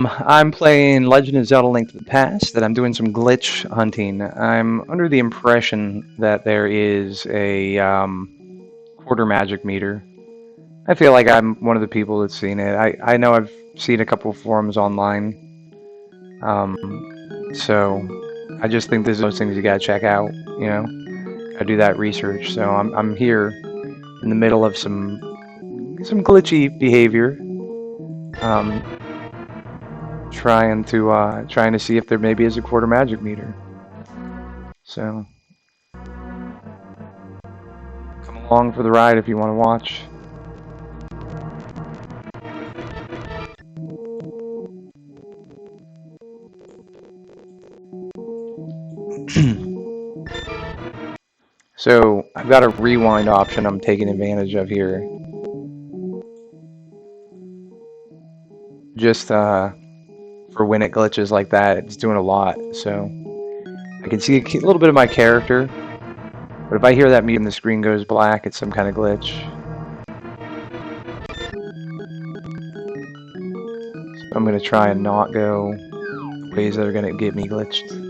I'm playing Legend of Zelda Link to the Past, that I'm doing some glitch hunting. I'm under the impression that there is a quarter magic meter. I feel like I'm one of the people that's seen it. I know I've seen a couple forums online. Um, so I just think this is those things you gotta check out, gotta do that research. So I'm here in the middle of some glitchy behavior. Um, trying to see if there maybe is a quarter magic meter. So come along for the ride if you want to watch. So I've got a rewind option I'm taking advantage of here. Just for when it glitches like that, it's doing a lot. So I can see a little bit of my character, but if I hear that mute and the screen goes black, it's some kind of glitch. So I'm going to try and not go ways that are going to get me glitched.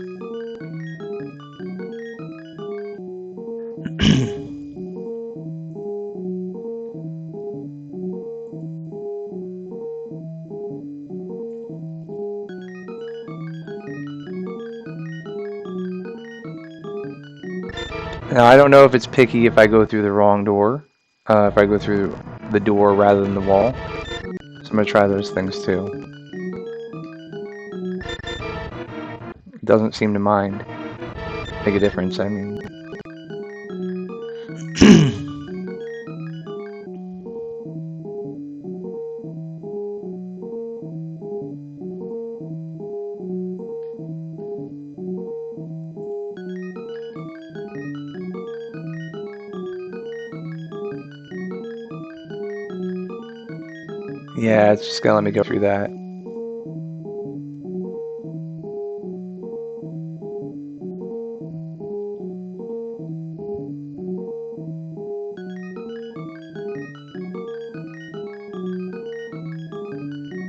Now, I don't know if it's picky if I go through the wrong door, if I go through the door rather than the wall. So I'm going to try those things too. It doesn't seem to mind. Make a difference, I mean. Yeah, it's just going to let me go through that.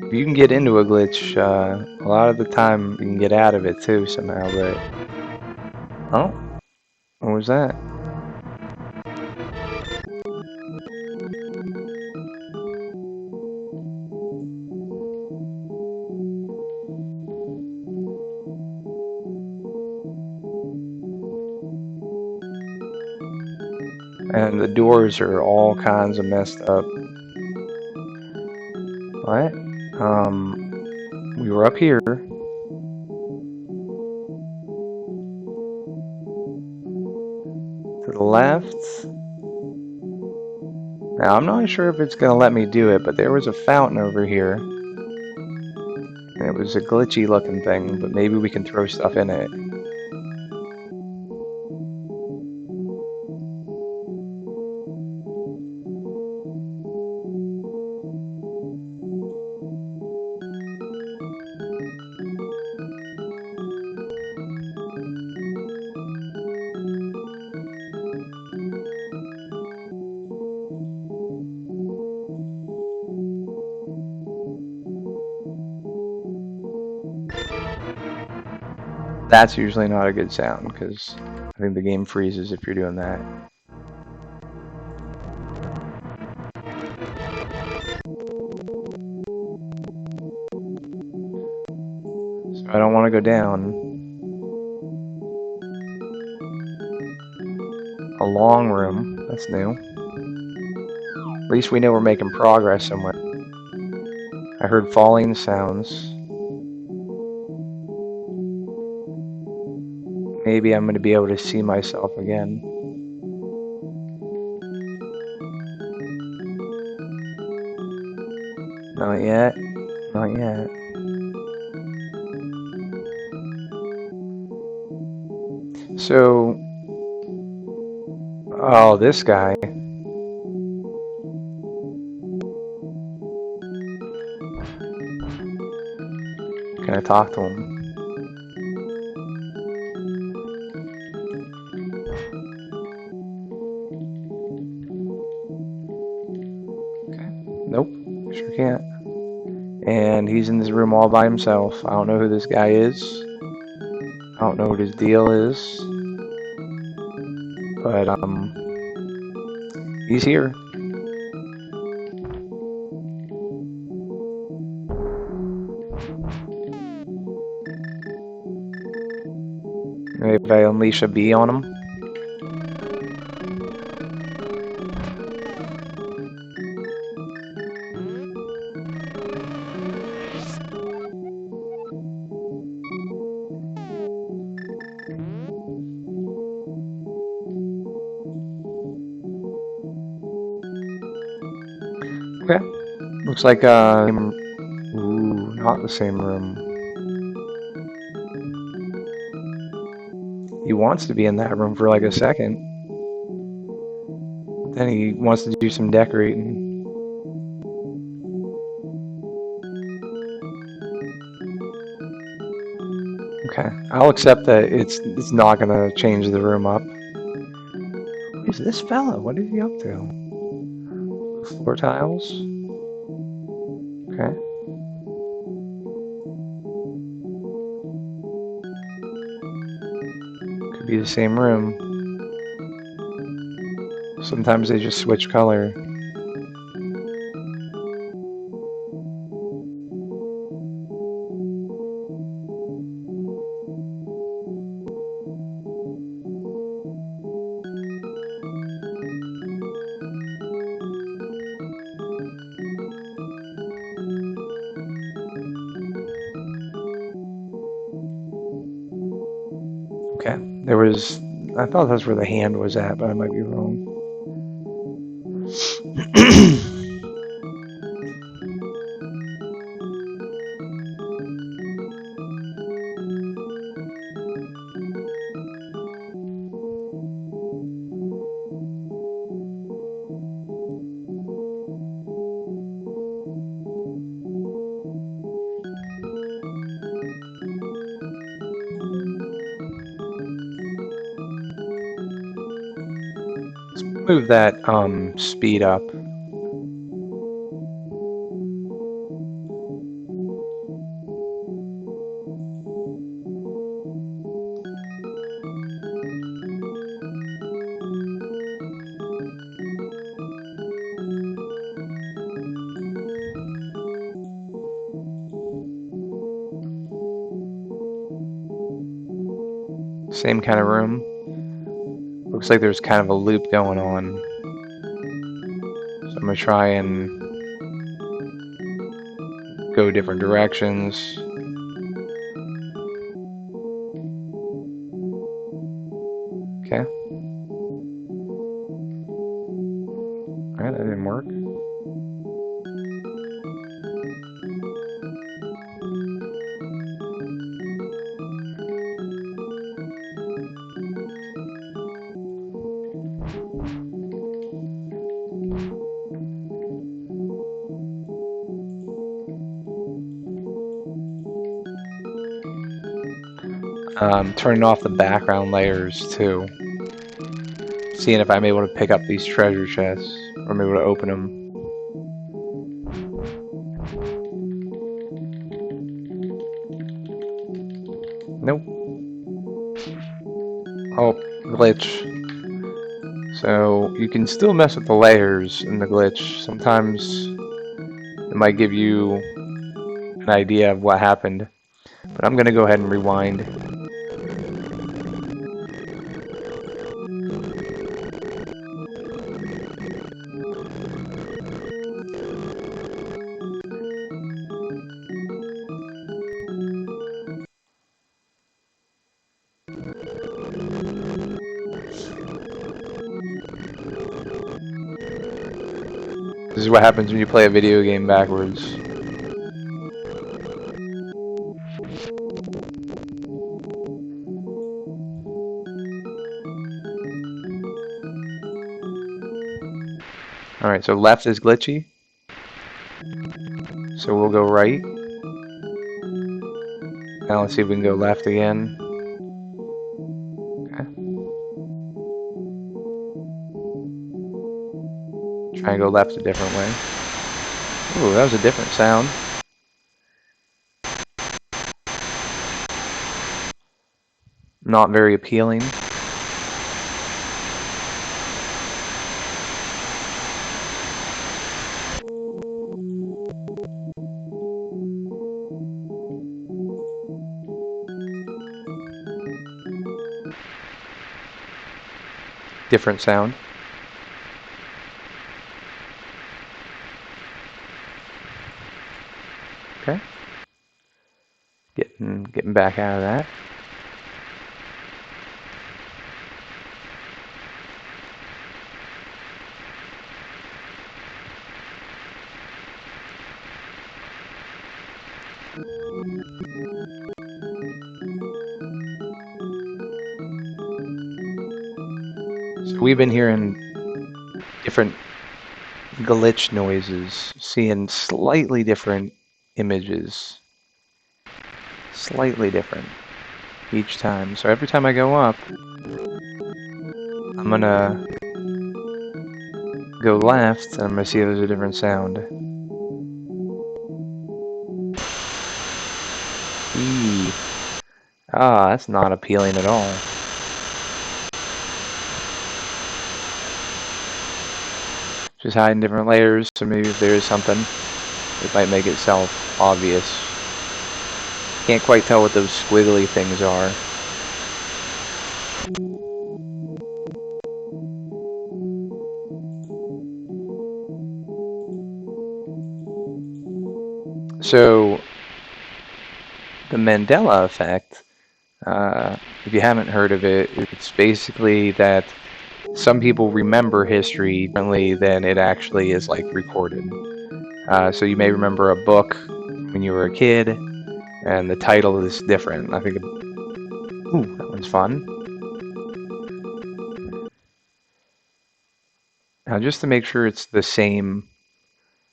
If you can get into a glitch, a lot of the time you can get out of it too somehow, but... Oh, what was that? And the doors are all kinds of messed up. What? We were up here. To the left. Now, I'm not sure if it's going to let me do it, but there was a fountain over here. And it was a glitchy looking thing, but maybe we can throw stuff in it. That's usually not a good sound, because I think the game freezes if you're doing that. So I don't want to go down. A long room. That's new. At least we know we're making progress somewhere. I heard falling sounds. Maybe I'm going to be able to see myself again. Not yet. Not yet. So... Oh, this guy. Can I talk to him? Okay. Nope. Sure can't. And and he's in this room all by himself. I don't know who this guy is. I don't know what his deal is, but he's here. Maybe I unleash a bee on him. Okay. Looks like ooh, not the same room. He wants to be in that room for like a second. Then he wants to do some decorating. Okay, I'll accept that it's not gonna change the room up. Who's this fella? What is he up to? Floor tiles? Okay. Could be the same room. Sometimes they just switch color. Okay. I thought that's where the hand was at, but I might be wrong. Let's move that speed up. Same kind of room. Looks like there's kind of a loop going on. So I'm gonna try and go different directions. Okay. Alright, that didn't work. Turning off the background layers too. Seeing if I'm able to pick up these treasure chests, or I'm able to open them. Nope. Oh, glitch. So you can still mess with the layers in the glitch. Sometimes it might give you an idea of what happened. But I'm gonna go ahead and rewind. This is what happens when you play a video game backwards. Alright, so left is glitchy. So we'll go right. Now let's see if we can go left again. Okay. Try and go left a different way. Ooh, that was a different sound. not very appealing. Different sound. Okay. Getting back out of that. So we've been hearing different glitch noises, seeing slightly different images. Slightly different each time. So every time I go up, I'm gonna go left and I'm gonna see if there's a different sound. Eee. Ah, that's not appealing at all. Just hiding different layers, so maybe if there is something, it might make itself obvious. Can't quite tell what those squiggly things are. So, the Mandela effect, if you haven't heard of it, it's basically that some people remember history differently than it actually is like recorded. So you may remember a book when you were a kid, and the title is different. I think, ooh, that one's fun. Now, just to make sure it's the same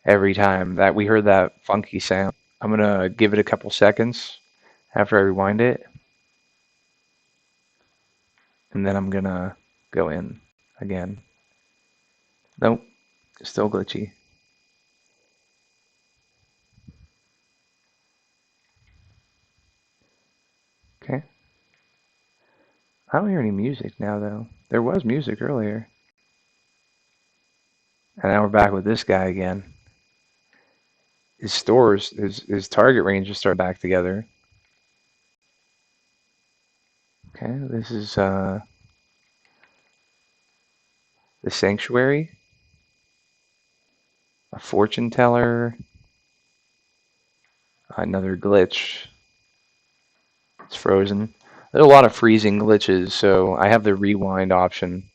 every time that we heard that funky sound, I'm gonna give it a couple seconds after I rewind it, and then I'm gonna go in again. Nope, still glitchy. Okay. I don't hear any music now, though. There was music earlier. And now we're back with this guy again. His target range is starting back together. Okay, this is the Sanctuary, a fortune teller, another glitch. It's frozen. There's a lot of freezing glitches, so I have the rewind option.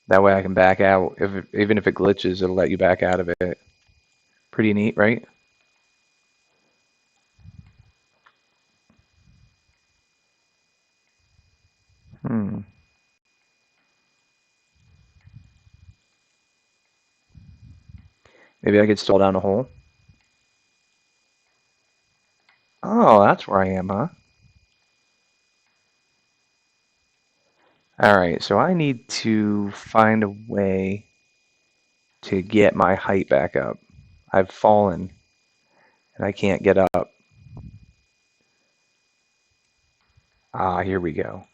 That way I can back out. Even if it glitches, it'll let you back out of it. Pretty neat, right? Hmm. Maybe I could stall down a hole. Oh, that's where I am, huh? Alright, so I need to find a way to get my height back up. I've fallen, and I can't get up. Ah, here we go.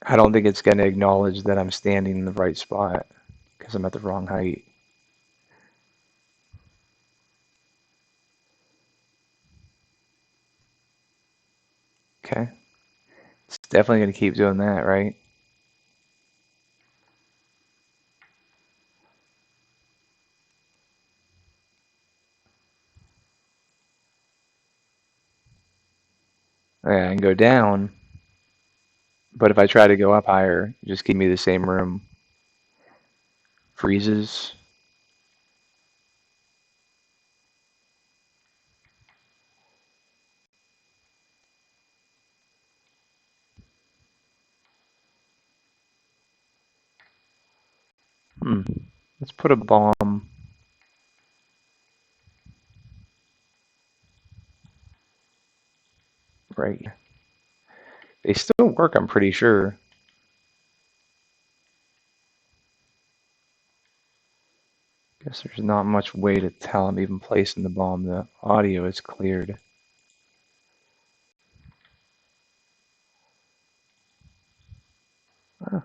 I don't think it's going to acknowledge that I'm standing in the right spot because I'm at the wrong height. Okay. It's definitely going to keep doing that, right? Yeah, I can go down, but if I try to go up higher, just give me the same room. Freezes. Hmm. Let's put a bomb. right. They still work, I'm pretty sure. Guess there's not much way to tell I'm even placing the bomb. The audio is cleared. Huh.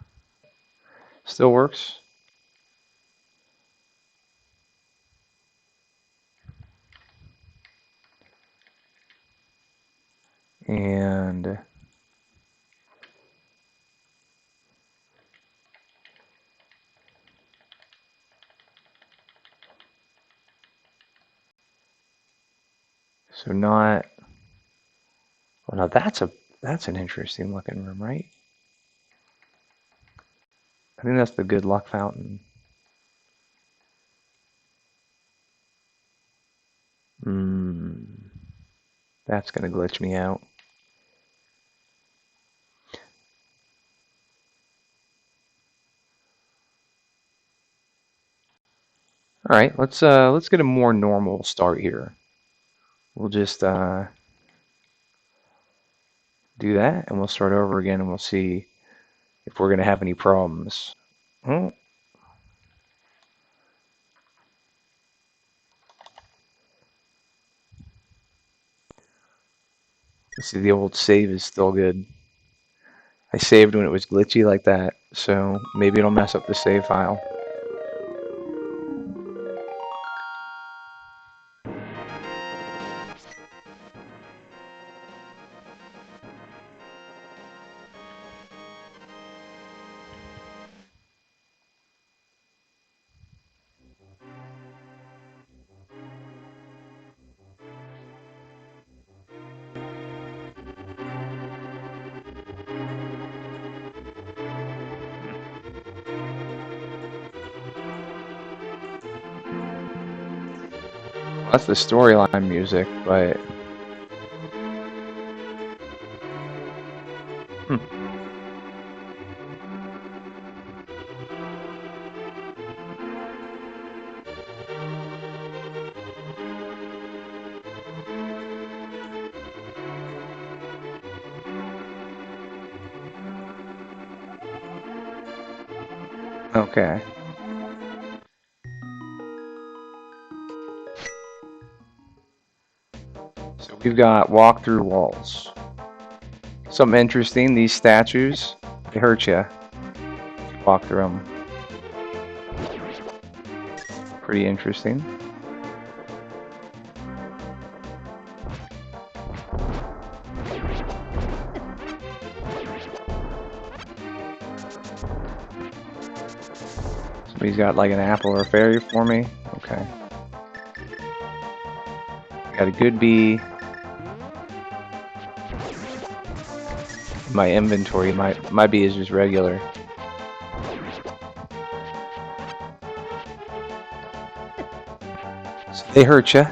Still works. And so not. Well, now that's an interesting looking room, right? I think that's the good luck fountain. Hmm. That's gonna glitch me out. All right, let's get a more normal start here. We'll just do that, and we'll start over again, and we'll see if we're gonna have any problems. Oh, let's see, the old save is still good. I saved when it was glitchy like that, so maybe it'll mess up the save file. Well, that's the storyline music, but hmm, okay. So we've got walk through walls. Something interesting, these statues, they hurt you if you walk through them. Pretty interesting. Somebody's got like an apple or a fairy for me. Okay. Got a good bee. My inventory, my bee is just regular. So they hurt you.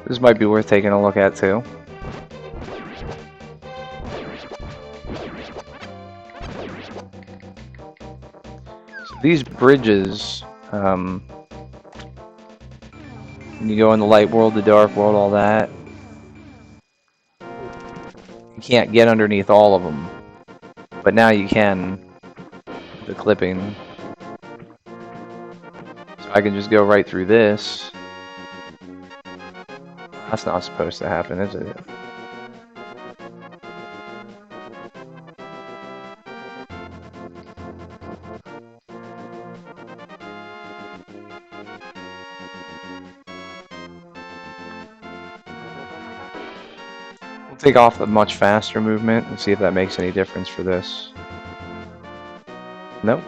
This might be worth taking a look at too. So these bridges, when you go in the light world, the dark world, all that, you can't get underneath all of them. But now you can, with the clipping. So I can just go right through this. That's not supposed to happen, is it? We'll take off the much faster movement and see if that makes any difference for this. Nope.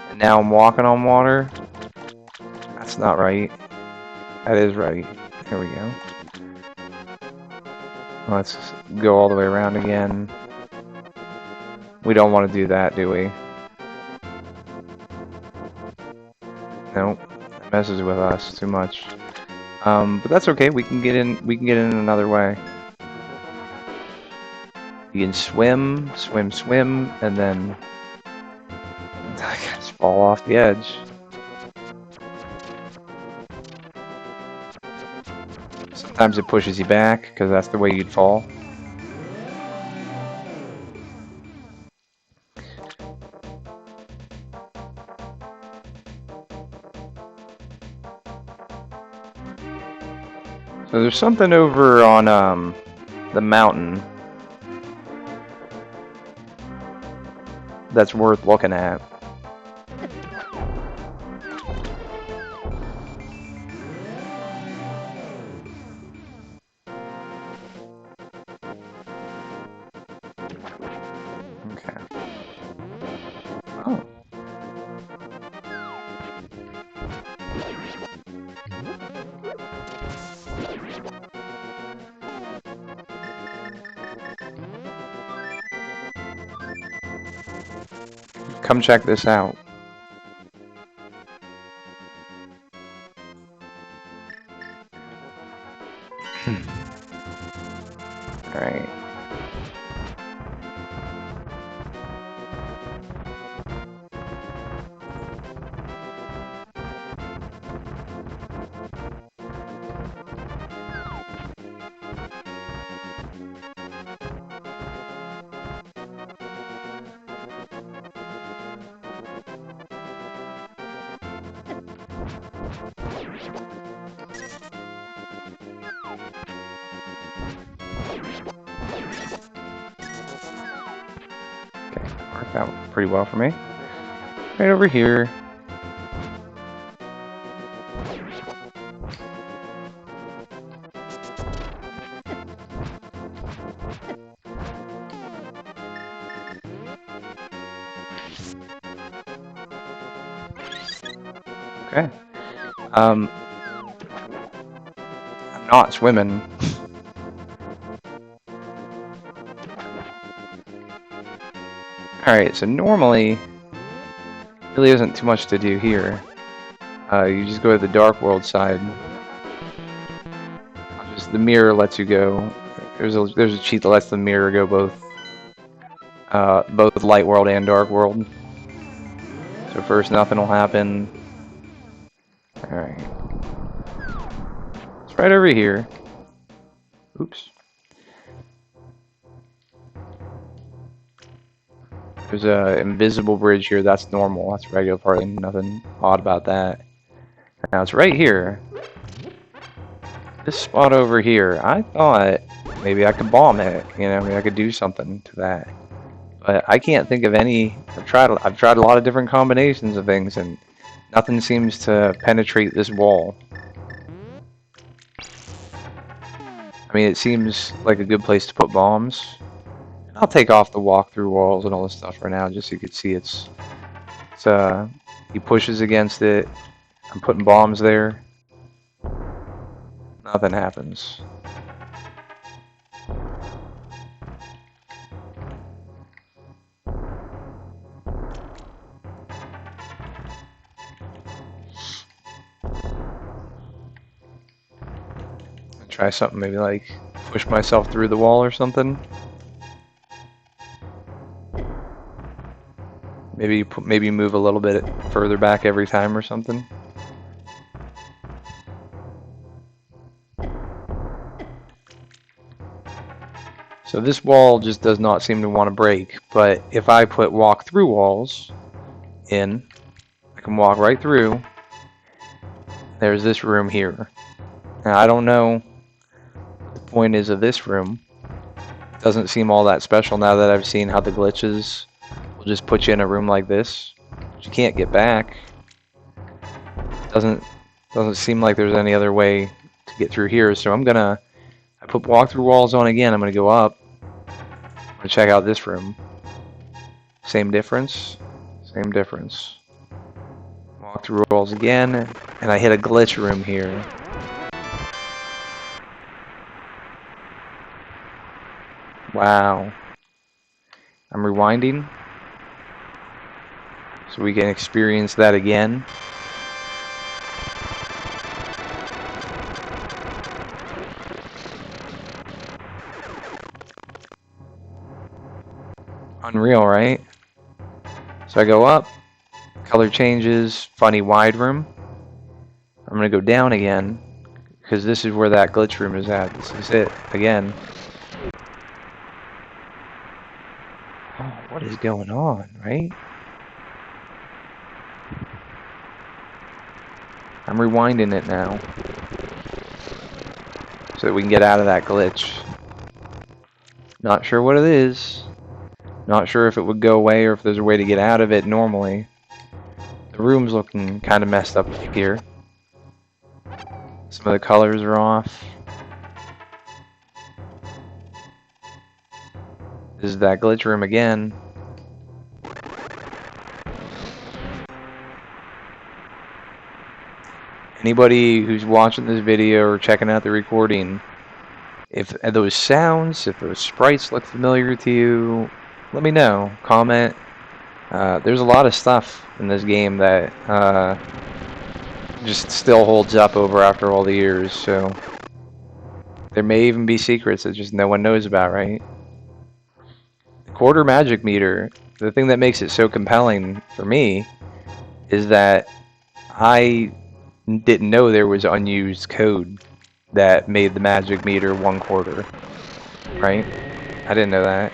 And now I'm walking on water. That's not right. That is right. Here we go. Let's go all the way around again. We don't want to do that, do we? Nope. It messes with us too much. But that's okay. We can get in. We can get in another way. You can swim, swim, swim, and then fall off the edge. Sometimes it pushes you back, because that's the way you'd fall. So there's something over on the mountain that's worth looking at. Okay. Oh. Come check this out. Alright. Okay, worked out pretty well for me. Right over here. Okay. I'm not swimming. Alright, so normally, really isn't too much to do here. You just go to the Dark World side. The mirror lets you go. There's a cheat that lets the mirror go both Light World and Dark World. So first, nothing will happen. Alright. It's right over here. Oops. There's a invisible bridge here. That's normal. That's regular party. Nothing odd about that. Now it's right here. This spot over here. I thought maybe I could bomb it. You know, maybe I could do something to that. But I can't think of any. I've tried a lot of different combinations of things, and nothing seems to penetrate this wall. I mean, it seems like a good place to put bombs. I'll take off the walk-through walls and all this stuff for now, just so you can see he pushes against it. I'm putting bombs there. Nothing happens. Try something, maybe like push myself through the wall or something. Maybe move a little bit further back every time or something. So this wall just does not seem to want to break, but if I put walk through walls in, I can walk right through. There's this room here. Now I don't know what the point is of this room. It doesn't seem all that special now that I've seen how the glitches will just put you in a room like this. But you can't get back. Doesn't seem like there's any other way to get through here, so I put walk through walls on again. I'm gonna go up. I'm gonna check out this room. Same difference. Same difference. Walk through walls again, and I hit a glitch room here. Wow. I'm rewinding, so we can experience that again. Unreal, right? So I go up, Color changes, funny wide room. I'm gonna go down again, because this is where that glitch room is at. This is it, again. Oh, what is going on, right? I'm rewinding it now, so that we can get out of that glitch. Not sure what it is. Not sure if it would go away or if there's a way to get out of it normally. The room's looking kind of messed up here. Some of the colors are off. This is that glitch room again. Anybody who's watching this video or checking out the recording, if those sounds, if those sprites look familiar to you, let me know. Comment. There's a lot of stuff in this game that just still holds up over after all the years, so there may even be secrets that just no one knows about, right? The quarter magic meter, the thing that makes it so compelling for me is that I didn't know there was unused code that made the magic meter 1/4, right? I didn't know that.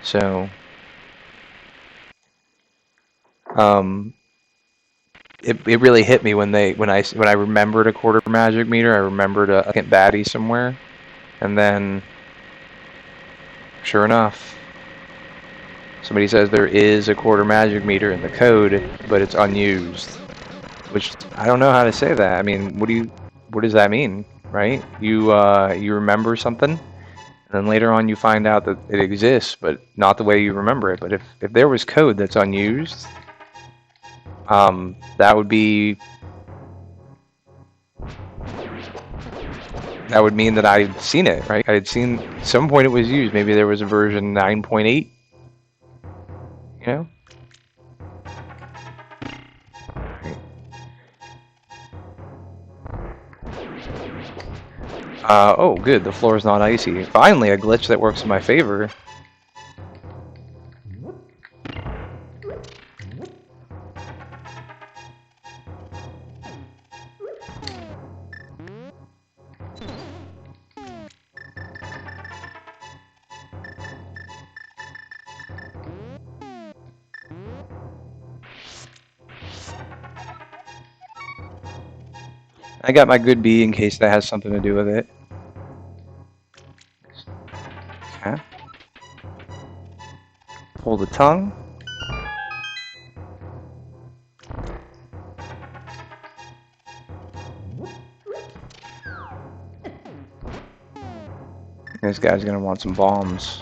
So, it really hit me when I remembered a quarter magic meter. I remembered a second baddie somewhere, and then sure enough, somebody says there is a quarter magic meter in the code, but it's unused. Which I don't know how to say that. I mean, what does that mean, right? You remember something, and then later on you find out that it exists, but not the way you remember it. But if there was code that's unused, that would mean that I'd seen it, right? I'd seen at some point it was used. Maybe there was a version 9.8, you know? Oh, good. The floor is not icy. Finally, a glitch that works in my favor. I got my good B in case that has something to do with it. Okay. Pull the tongue. This guy's gonna want some bombs.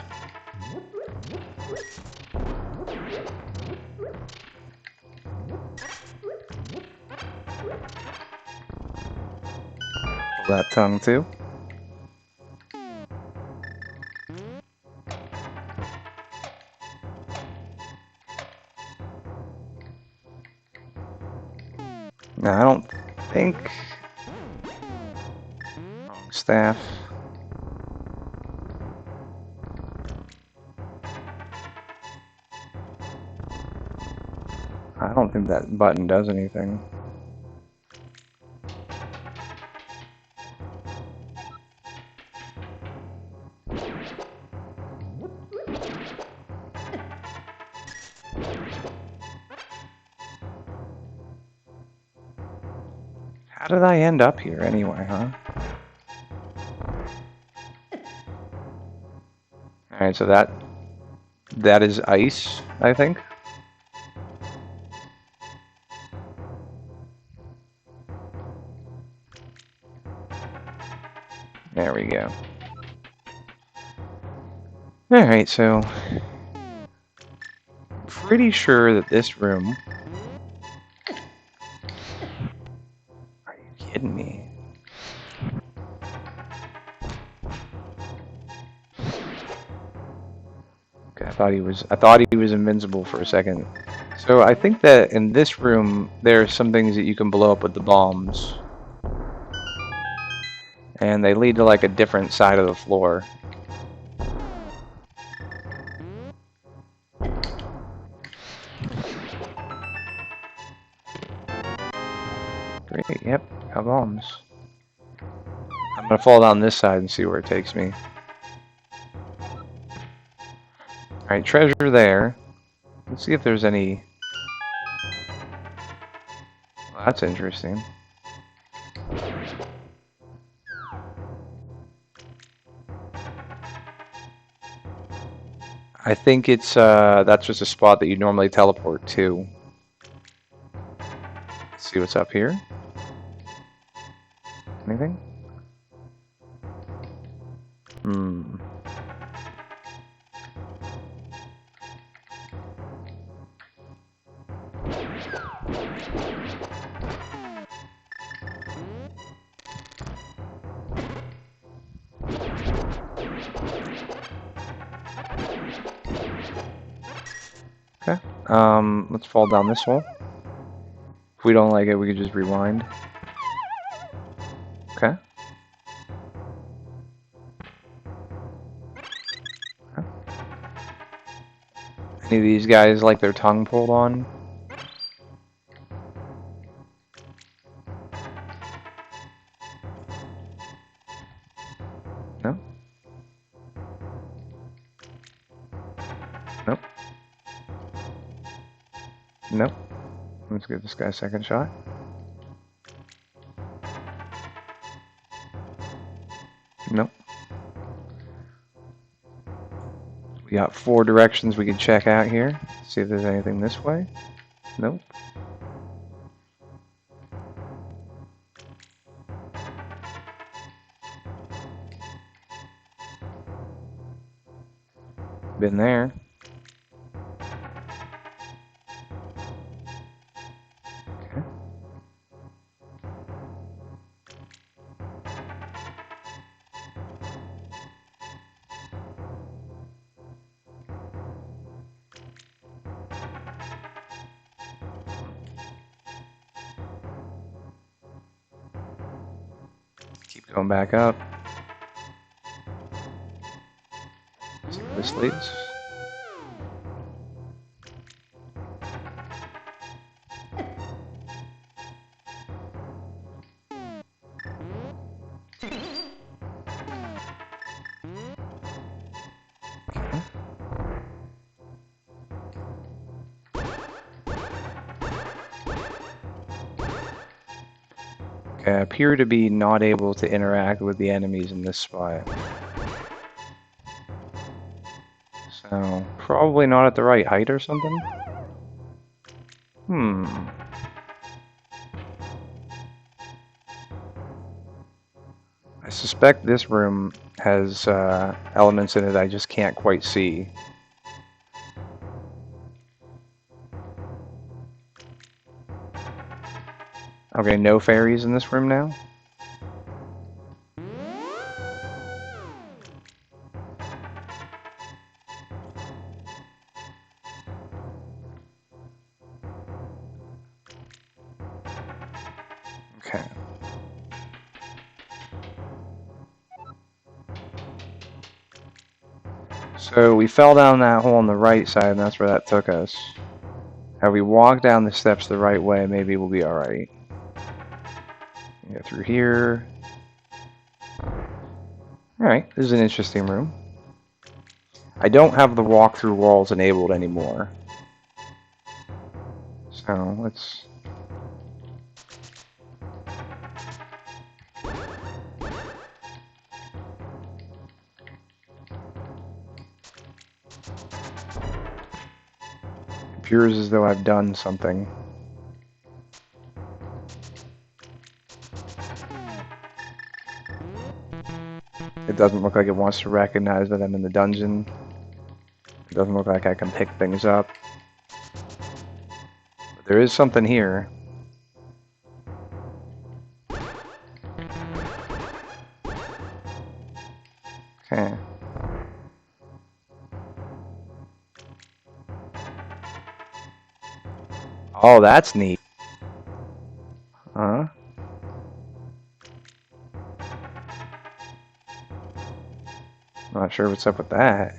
Pull that tongue too. Now I don't think wrong staff. I don't think that button does anything. How did I end up here anyway, huh? Alright, so that is ice, I think. There we go. Alright, so I'm pretty sure that this room... Are you kidding me? Okay, I thought he was invincible for a second. So I think that in this room there are some things that you can blow up with the bombs. And they lead to like a different side of the floor. Yep, got bombs. I'm gonna fall down this side and see where it takes me. Alright, treasure there. Let's see if there's any... Well, that's interesting. I think it's, that's just a spot that you normally teleport to. Let's see what's up here. Anything? Hmm. Okay. Let's fall down this hole. If we don't like it, we could just rewind. Okay. Any of these guys like their tongue pulled on? No? Nope. Nope. Let's give this guy a second shot. Nope. We got 4 directions we can check out here. See if there's anything this way. Nope. Been there. Okay. Keep going back up. See where this leads. Okay, I appear to be not able to interact with the enemies in this spot. So, probably not at the right height or something? I suspect this room has elements in it I just can't quite see. Okay, no fairies in this room now? Okay. So we fell down that hole on the right side, and that's where that took us. If we walk down the steps the right way, maybe we'll be alright. Go through here. Alright, this is an interesting room. I don't have the walk-through walls enabled anymore. So, let's... It appears as though I've done something. It doesn't look like it wants to recognize that I'm in the dungeon. It doesn't look like I can pick things up. But there is something here. Okay. Oh, that's neat. Huh? Not sure what's up with that.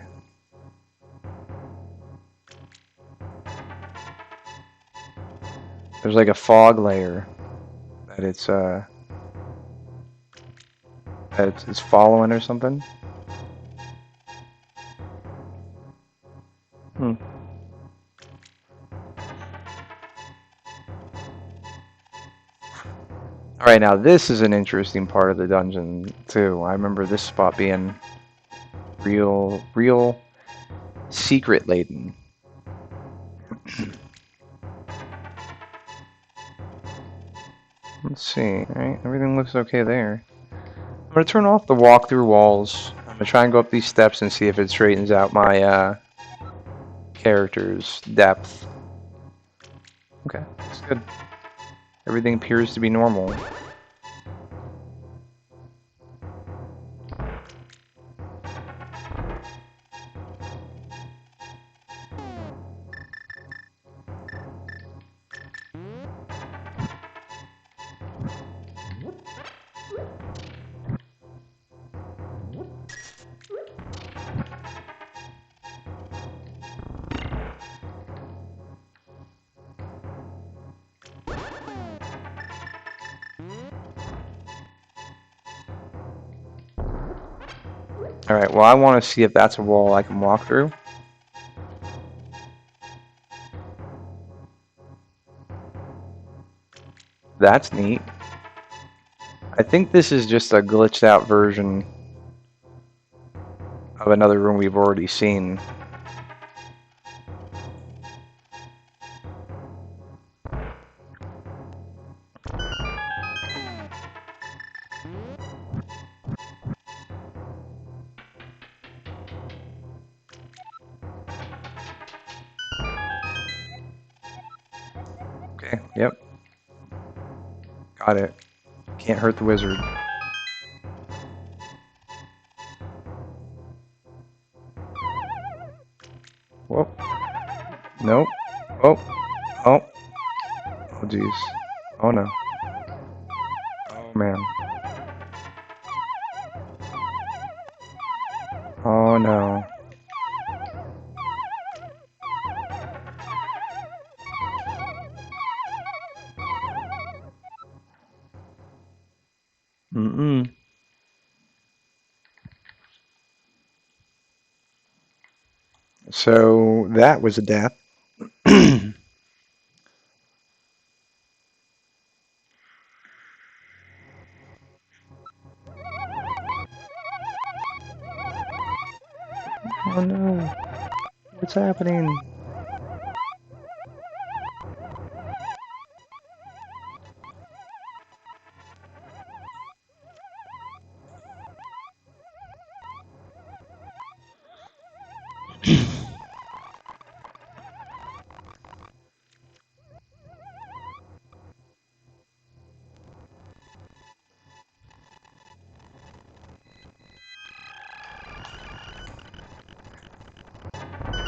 There's like a fog layer that it's following or something. Hmm. All right, now this is an interesting part of the dungeon too. I remember this spot being real secret laden. Let's see. All right, everything looks okay there. I'm gonna turn off the walk-through walls. I'm gonna try and go up these steps and see if it straightens out my character's depth. Okay, that's good. Everything appears to be normal. Alright, well I want to see if that's a wall I can walk through. That's neat. I think this is just a glitched out version of another room we've already seen. Okay, yep. Got it. Can't hurt the wizard. Whoa. Nope. Oh. Oh. Oh, jeez. Oh, no. Oh, man. Oh, no. Mm-mm. So, that was a death. Oh, no. What's happening?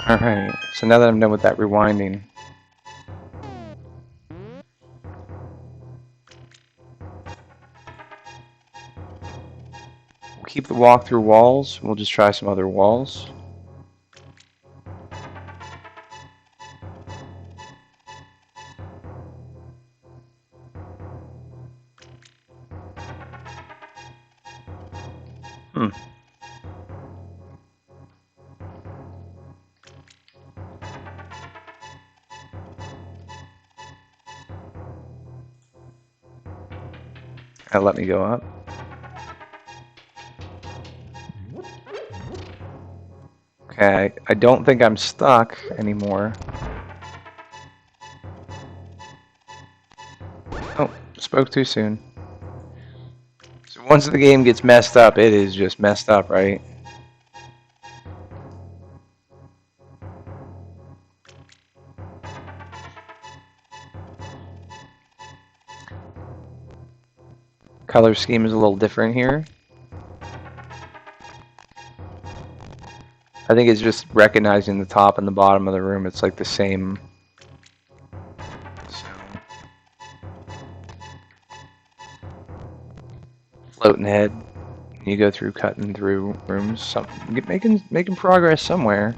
Alright, so now that I'm done with that rewinding, we'll keep the walk-through walls. We'll just try some other walls. Hmm. Let me go up. Okay, I don't think I'm stuck anymore. Oh, spoke too soon. So once the game gets messed up, it is just messed up, right? Color scheme is a little different here. I think it's just recognizing the top and the bottom of the room. It's like the same. So, floating head. You go through cutting through rooms, making progress somewhere.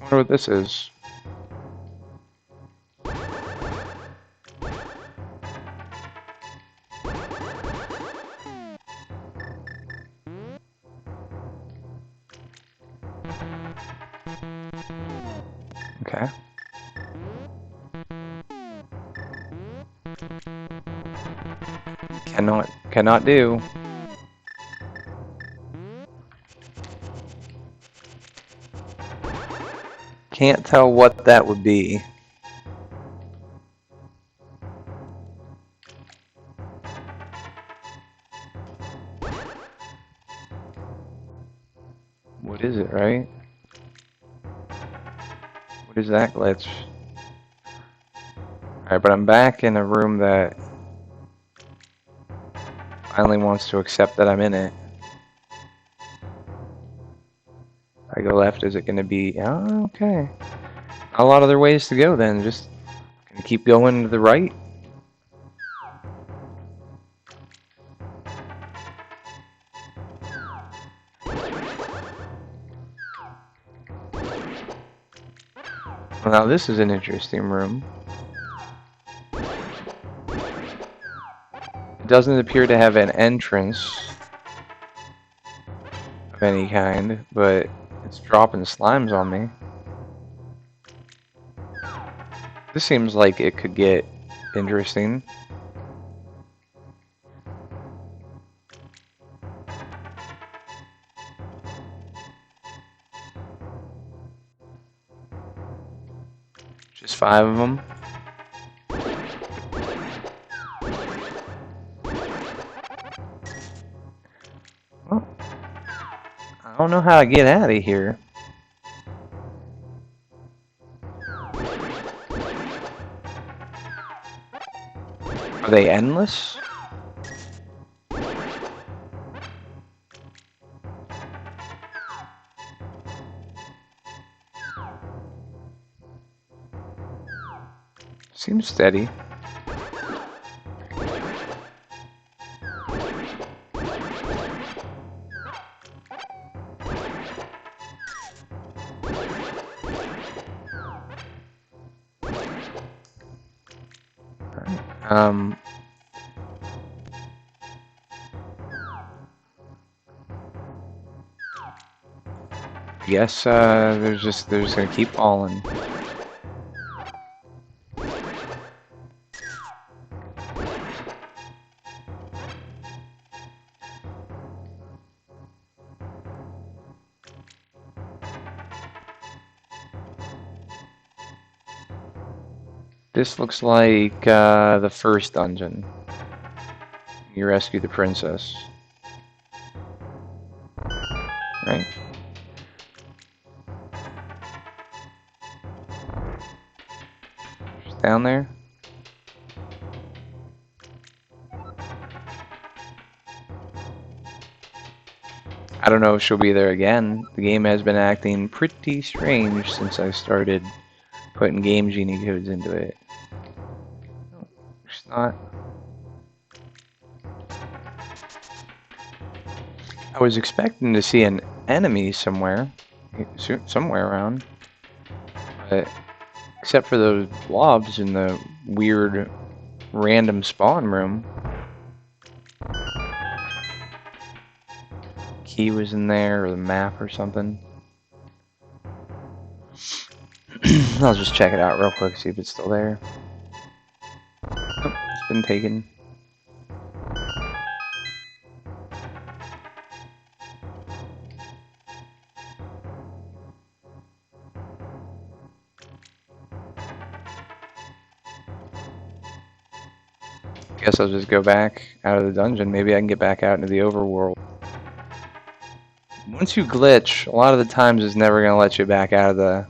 wonder what this is. Okay. Cannot do. Can't tell what that would be. What is it, right? What is that glitch? Alright, but I'm back in a room that finally wants to accept that I'm in it. If I go left, is it going to be... Oh, okay. Not a lot of other ways to go then. Just gonna keep going to the right. Well, now this is an interesting room. It doesn't appear to have an entrance of any kind, but it's dropping slimes on me. This seems like it could get interesting. Just 5 of them. Well, I don't know how to get out of here. Are they endless? Seems steady. Alright. Guess they're just gonna keep falling. This looks like the first dungeon. You rescue the princess. Right? She's down there. I don't know if she'll be there again. The game has been acting pretty strange since I started putting Game Genie codes into it. No, she's not. I was expecting to see an enemy somewhere around, but except for those blobs in the weird random spawn room. Key was in there, or the map or something. I'll just check it out real quick, see if it's still there. Oh, it's been taken. Guess I'll just go back out of the dungeon. Maybe I can get back out into the overworld. Once you glitch, a lot of the times it's never going to let you back out of the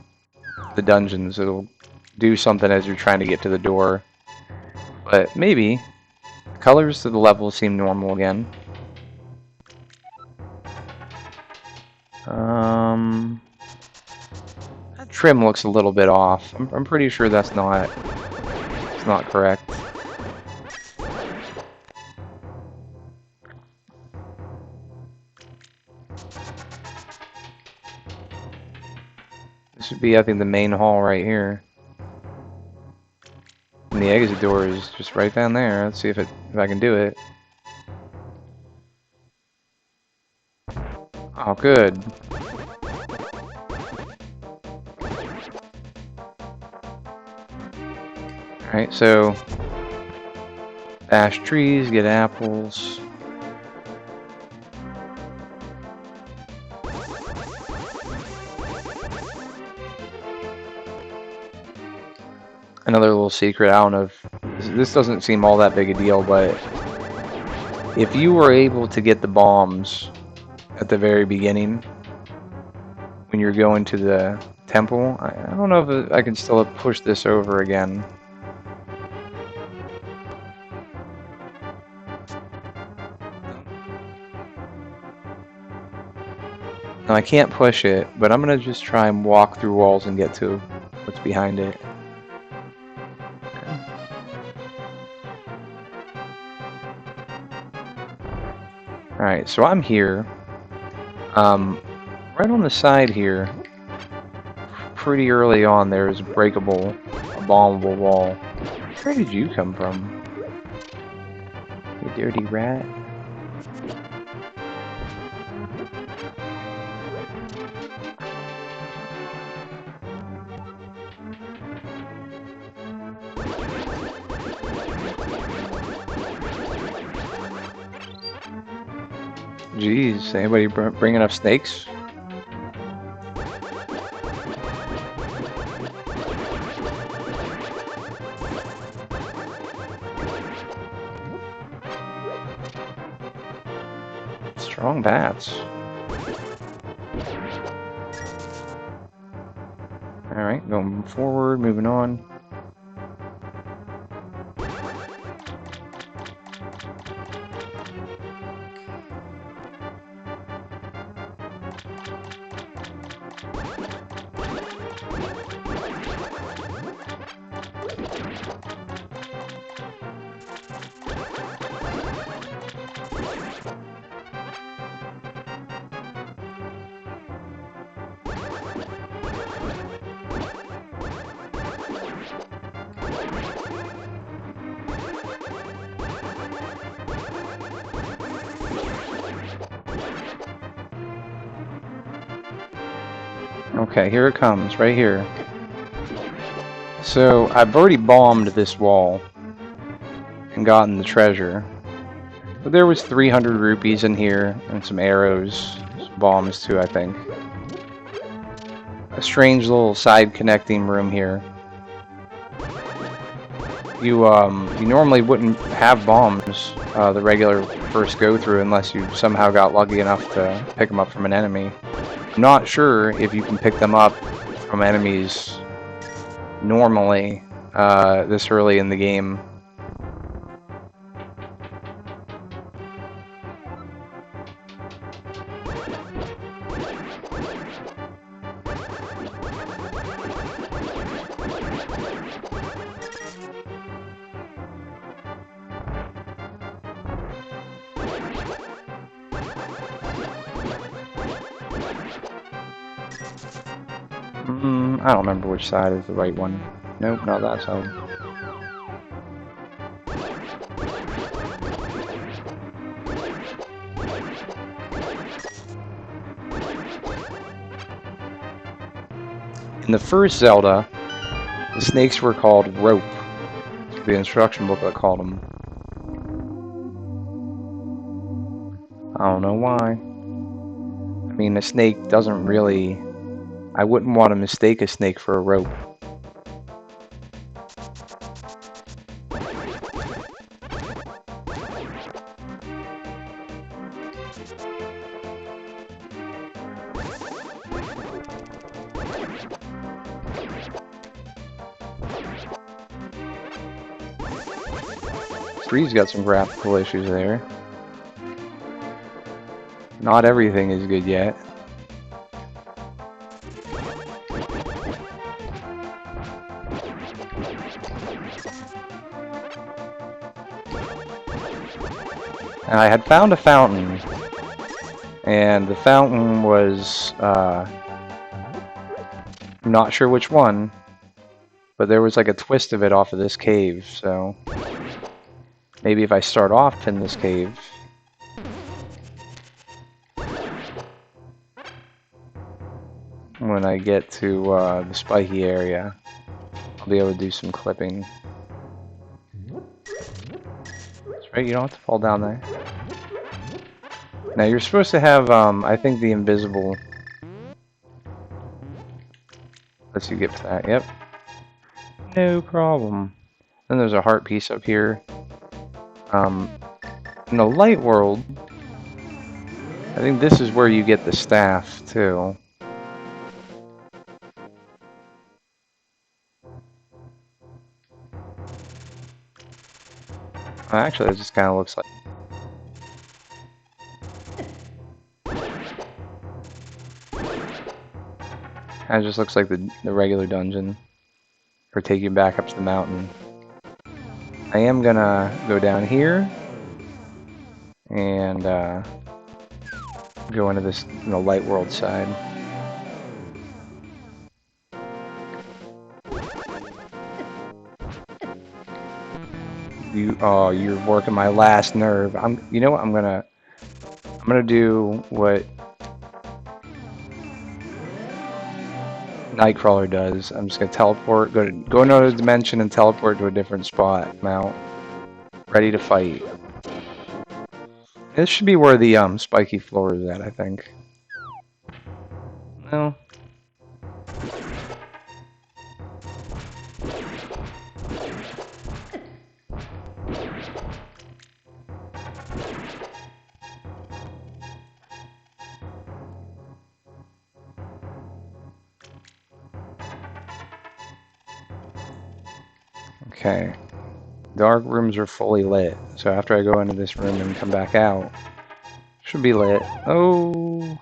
dungeons. It'll do something as you're trying to get to the door. But maybe. The colors of the level seem normal again. That trim looks a little bit off. I'm pretty sure it's not correct. This would be, I think, the main hall right here. And the exit door is just right down there. Let's see if I can do it. Oh, good. Alright, so bash trees, get apples. Another little secret, I don't know if this doesn't seem all that big a deal, but if you were able to get the bombs at the very beginning when you're going to the temple, I don't know if I can still push this over again. No, I can't push it, but I'm gonna just try and walk through walls and get to what's behind it. Alright, so I'm here. Right on the side here, pretty early on, there's a bombable wall. Where did you come from? You dirty rat. Jeez, anybody bring enough snakes? Strong bats. Alright, going forward, moving on. Okay, here it comes, right here. So, I've already bombed this wall and gotten the treasure. But there was 300 rupees in here, and some arrows, some bombs too, I think. A strange little side connecting room here. You normally wouldn't have bombs the regular first go through unless you somehow got lucky enough to pick them up from an enemy. I'm not sure if you can pick them up from enemies normally this early in the game. I don't remember which side is the right one. Nope, not that side. In the first Zelda, the snakes were called rope. The instruction booklet called them. I don't know why. I mean, a snake doesn't really... I wouldn't want to mistake a snake for a rope. Three's got some graphical issues there. Not everything is good yet. I had found a fountain, and the fountain was I'm not sure which one, but there was like a twist of it off of this cave, so maybe if I start off in this cave, when I get to the spiky area, I'll be able to do some clipping. That's right, you don't have to fall down there. Now you're supposed to have, I think the invisible lets you get to that, yep. No problem. Then there's a heart piece up here. In the light world, I think this is where you get the staff, too. Actually, it just kind of looks like... It just looks like the regular dungeon. Or take you back up to the mountain. I am gonna go down here and go into this light world side. You're working my last nerve. You know what? I'm gonna do what Nightcrawler does. I'm just gonna teleport, go another dimension and teleport to a different spot. I'm out. Ready to fight. This should be where the spiky floor is at, I think. No. Okay. Dark rooms are fully lit, so after I go into this room and come back out, should be lit. Oh.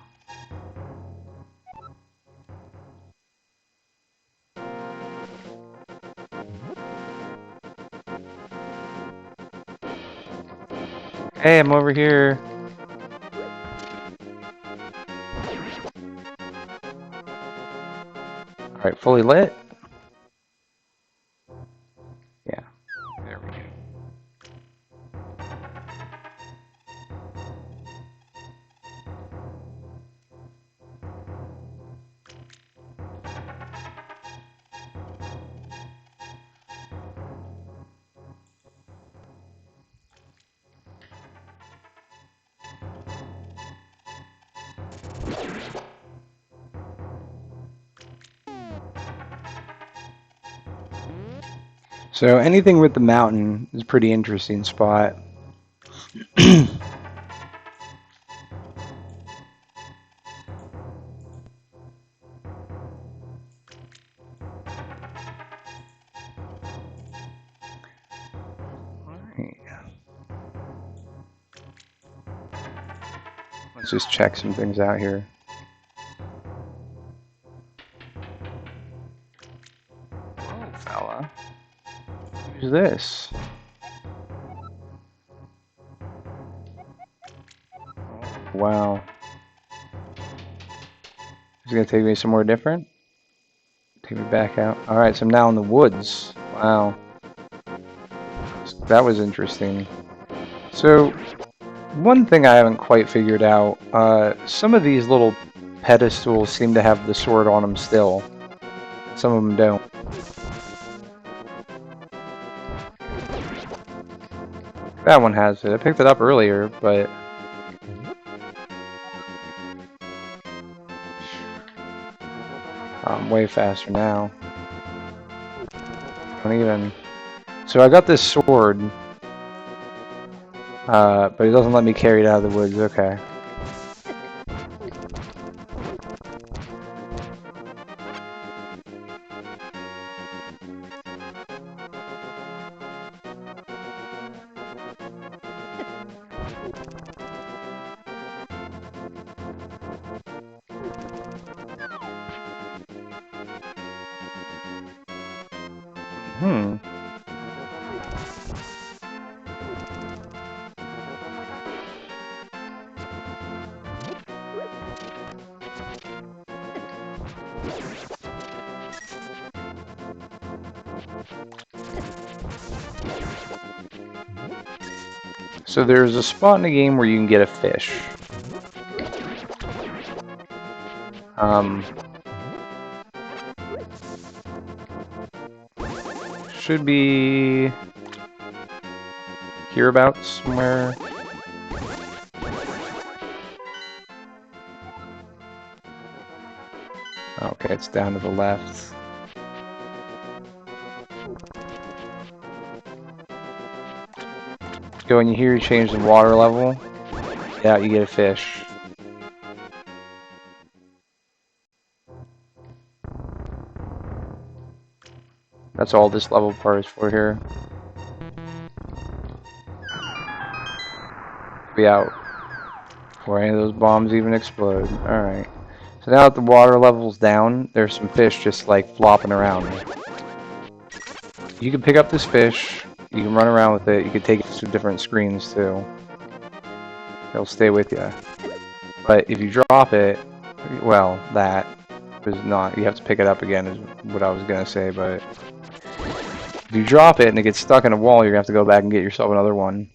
Hey, I'm over here. Alright, fully lit? Yeah. There we go. So anything with the mountain is a pretty interesting spot. Let's just check some things out here. Whoa, fella. Who's this? Oh, wow. Is it gonna take me somewhere different? Take me back out. Alright, so I'm now in the woods. Wow. That was interesting. So, one thing I haven't quite figured out, some of these little pedestals seem to have the sword on them still. Some of them don't. That one has it. I picked it up earlier, but... I'm way faster now. Don't even... So I got this sword, but it doesn't let me carry it out of the woods. Okay. Hmm. So there's a spot in the game where you can get a fish. Should be hereabouts somewhere. Okay, it's down to the left. Go in here, you change the water level. Yeah, you get a fish. That's all this level part is for here. Be out before any of those bombs even explode. Alright. So now that the water level's down, there's some fish just like flopping around. You can pick up this fish, you can run around with it, you can take it to different screens too. It'll stay with you. But if you drop it, well, that is not, you have to pick it up again is what I was going to say, but if you drop it and it gets stuck in a wall, you're going to have to go back and get yourself another one.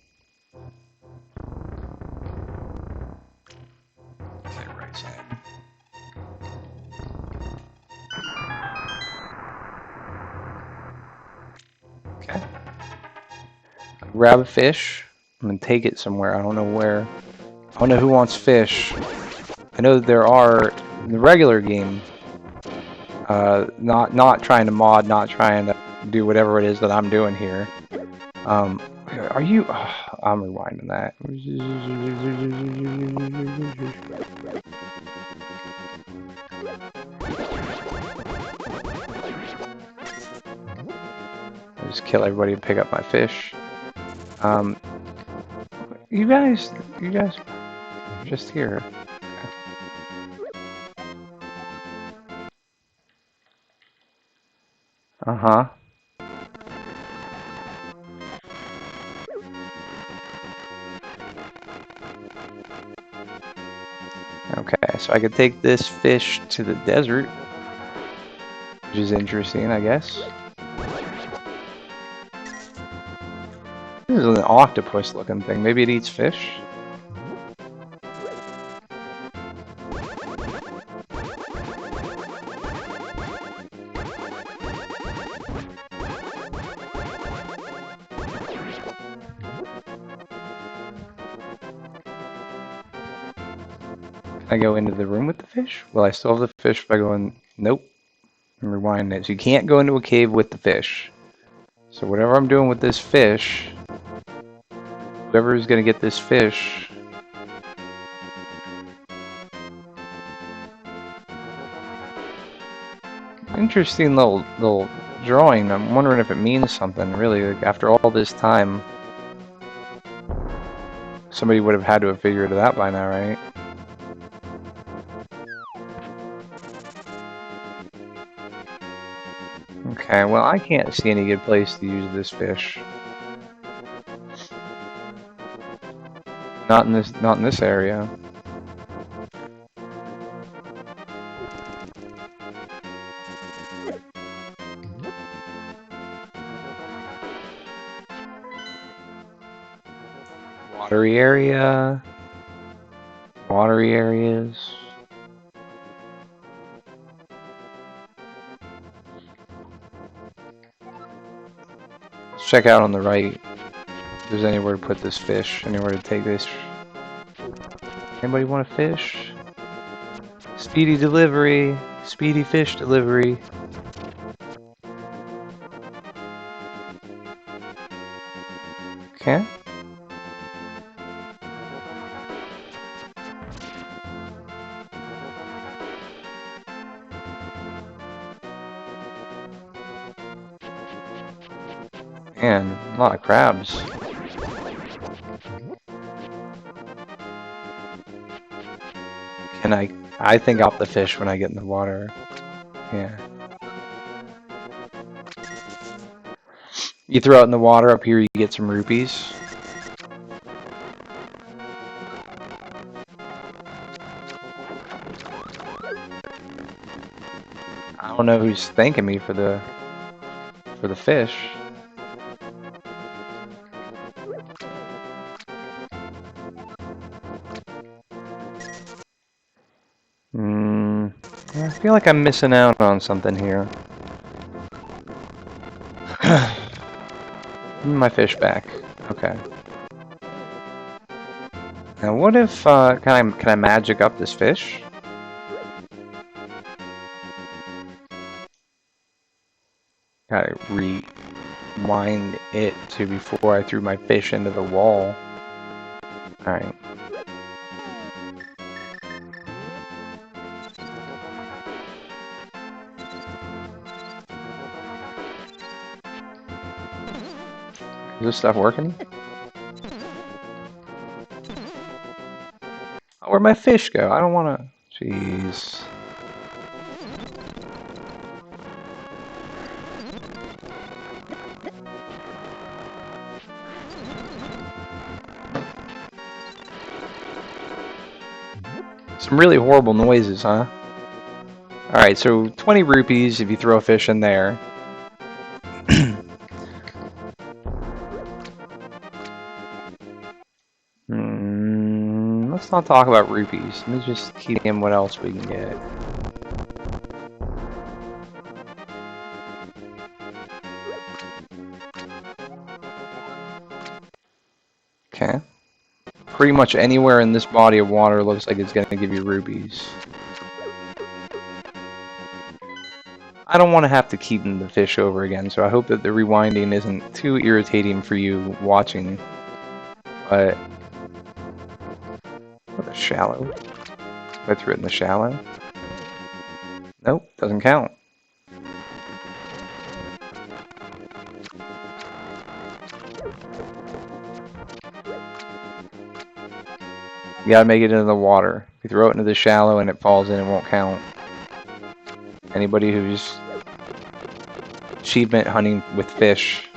Okay. Grab a fish. I'm going to take it somewhere. I don't know where. I don't know who wants fish. I know that there are in the regular game. Not trying to mod, not trying to do whatever it is that I'm doing here. Are you? Oh, I'm rewinding that. I'll just kill everybody and pick up my fish. You guys just here. Uh-huh. Okay, so I could take this fish to the desert, which is interesting, I guess. This is an octopus-looking thing. Maybe it eats fish? Can I go into the room with the fish? Well, I still have the fish if I go in. Nope. I'm rewinding it. So you can't go into a cave with the fish. So whatever I'm doing with this fish, whoever is going to get this fish... Interesting little drawing. I'm wondering if it means something, really. Like, after all this time, somebody would have had to have figured it out by now, right? Okay, well, I can't see any good place to use this fish. Not in this area. Watery area. Watery areas. Let's check out on the right. If there's anywhere to put this fish. Anywhere to take this. Anybody want a fish? Speedy delivery. Speedy fish delivery. Okay. Man, a lot of crabs. Can I think I'll the fish when I get in the water. Yeah. You throw it in the water, up here you get some rupees. I don't know who's thanking me for the fish. I feel like I'm missing out on something here. My fish back. Okay. Now what if can I magic up this fish? Gotta rewind it to before I threw my fish into the wall. Alright. Is this stuff working? Oh, where'd my fish go? I don't wanna... Jeez. Some really horrible noises, huh? Alright, so 20 rupees if you throw a fish in there. Let's not talk about rupees. Let me just keep in what else we can get. Okay. Pretty much anywhere in this body of water looks like it's going to give you rubies. I don't want to have to keep the fish over again, so I hope that the rewinding isn't too irritating for you watching. But... what a shallow. I threw it in the shallow. Nope, doesn't count. You gotta make it into the water. If you throw it into the shallow and it falls in, it won't count. Anybody who's achievement hunting with fish.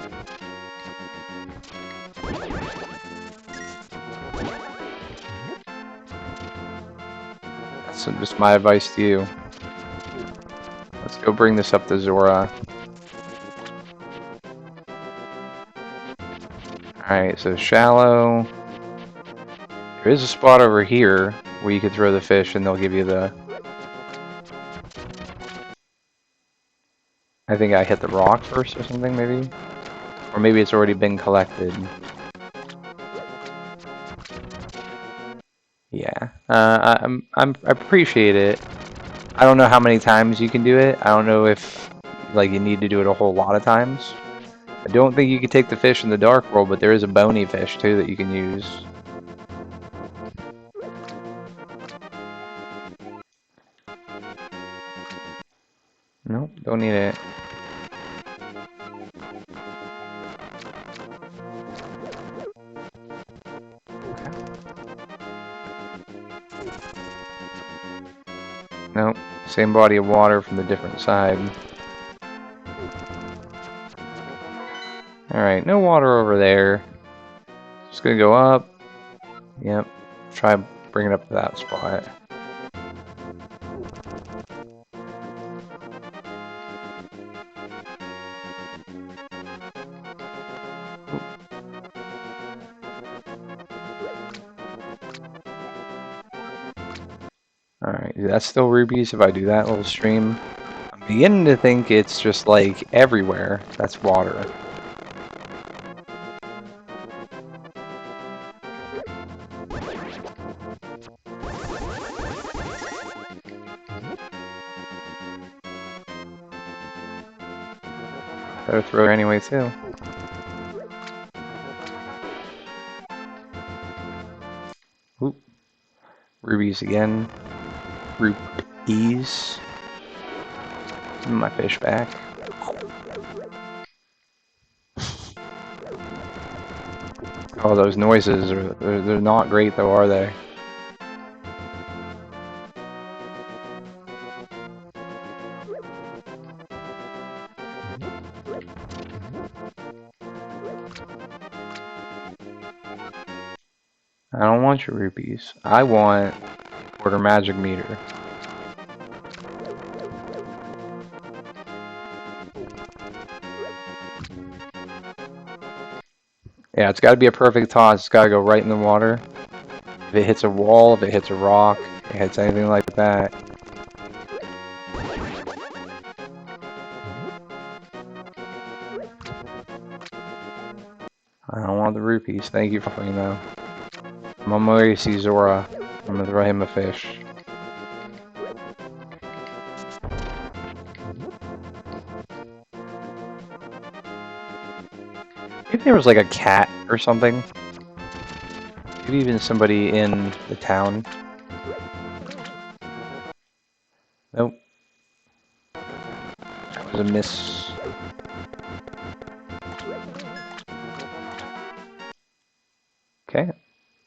That's just my advice to you. Let's go bring this up to Zora. Alright, so shallow. There is a spot over here where you could throw the fish and they'll give you the... I think I hit the rock first or something, maybe? Or maybe it's already been collected. Yeah, I appreciate it. I don't know how many times you can do it. I don't know if like you need to do it a whole lot of times. I don't think you can take the fish in the dark world, but there is a bony fish too that you can use. Nope, don't need it. Nope, same body of water from the different side. Alright, no water over there. Just gonna go up. Yep, try bring it up to that spot. Alright, that's still rubies if I do that little stream. I'm beginning to think it's just like everywhere that's water. Better throw it anyway too. Oop. Rubies again. Rupees. My fish back. Oh, those noises they're not great though, are they? I don't want your rupees. I want quarter magic meter. Yeah, it's got to be a perfect toss. It's got to go right in the water. If it hits a wall, if it hits a rock, if it hits anything like that. rupees. Thank you for offering, though. I'm on my way to see Zora. I'm gonna throw him a fish. Maybe there was like a cat or something. Maybe even somebody in the town. Nope. That was a miss. Okay.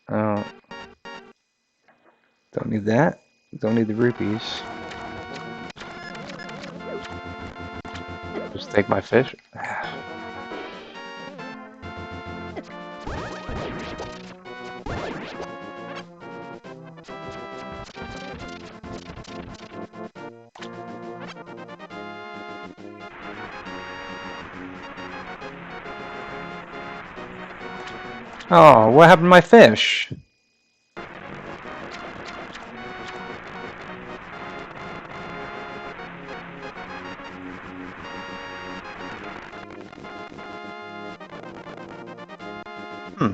Oh. Don't need that. Don't need the rupees. Just take my fish. Oh, what happened to my fish? Hmm.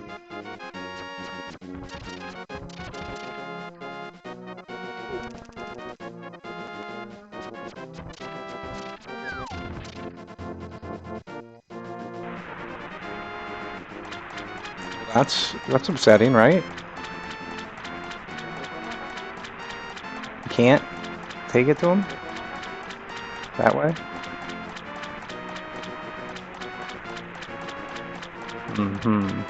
That's upsetting, right? You can't take it to him that way. Mm-hmm.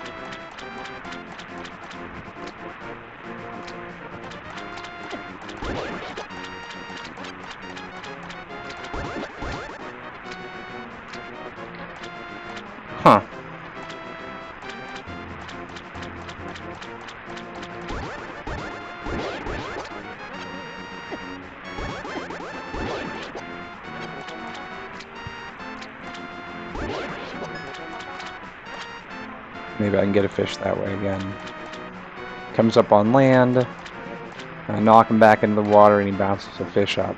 Huh. Maybe I can get a fish that way again. Comes up on land. I knock him back into the water and he bounces a fish up.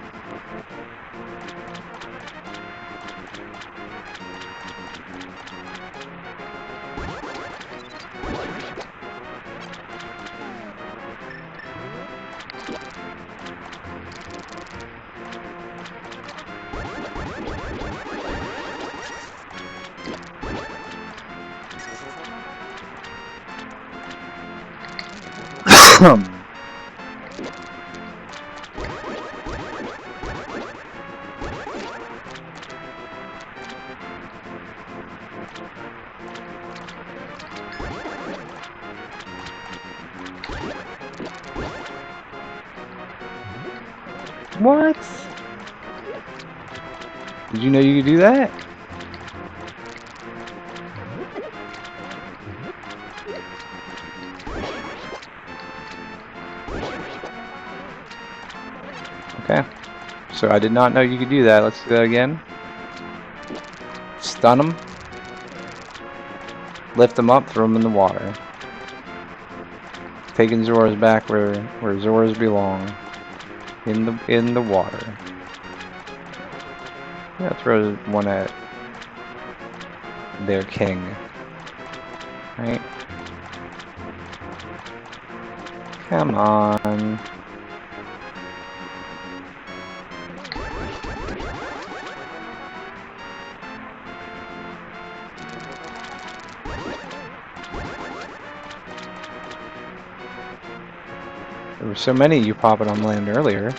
What? Did you know you could do that? Okay. So I did not know you could do that. Let's do that again. Stun him. Lift him up, throw him in the water. Taking Zoras back where Zoras belong. In the water. Yeah, throw one at their king. Right? Come on. There were so many of you popping on land earlier.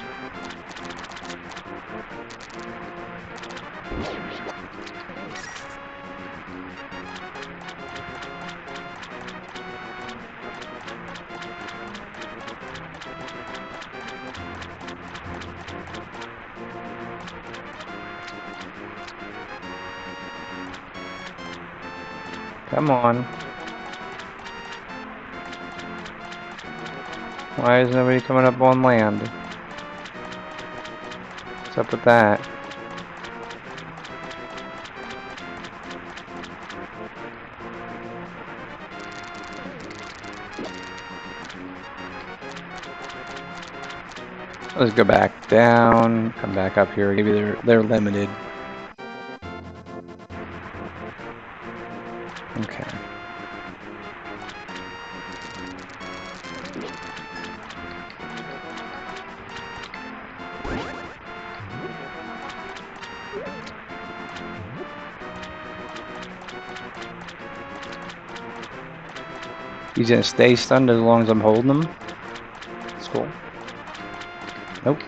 Come on. Why is nobody coming up on land? What's up with that? Let's go back down, come back up here. Maybe they're limited. Okay. He's gonna stay stunned as long as I'm holding him. That's cool. Nope.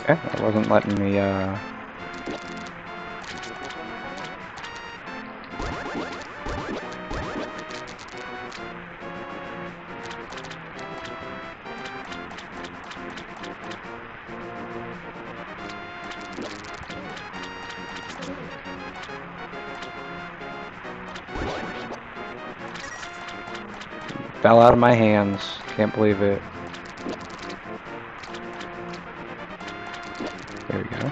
Okay, that wasn't letting me, fell out of my hands. Can't believe it. There we go.